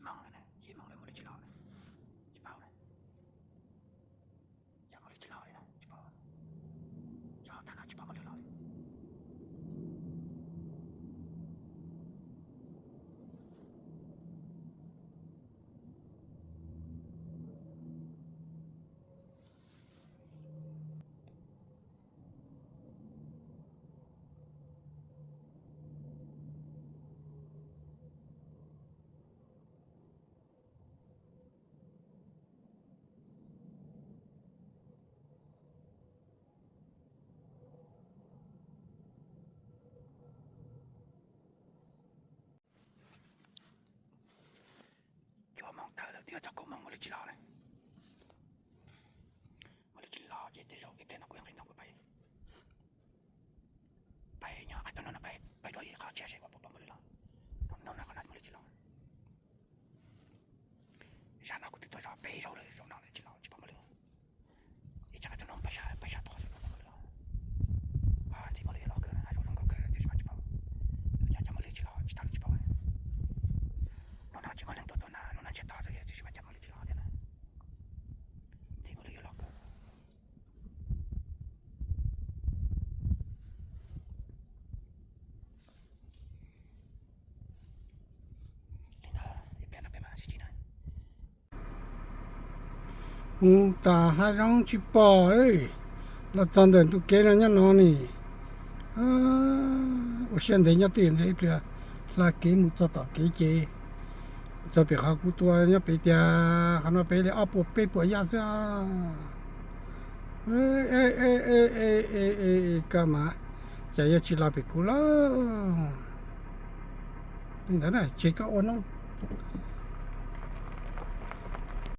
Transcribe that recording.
忙了呢，也忙了没得去捞了，去跑了，也没得去捞了，去跑了，然后他那去跑没得捞了。做梦到了，第二只狗梦没得去捞了，没得去捞，也得说一边那个样给那个白，白呢，啊，那白多一好吃些，我不没得捞，那那个那没得去捞，像那个多少白肉的肉那来去捞，去没得，一家都能白下多少没得捞，啊，这没得捞个，还说中国个这什么去跑，人家没得去捞，其他的去跑。那这个人多那，那去打这个，这是把家没得去捞的呢，这没得有捞个。ta hai rong chip bò ấy là chọn đến tụ kế là nhá nó nè ở hiện tại nhá tiền đấy bây là kế một cho tao kế chế cho bị học của tôi nhá bị tia hắn nó bị là áp bộ bị bộ ya ra cái mà chạy chỉ là bị cú lo thế đó là chỉ có ôn không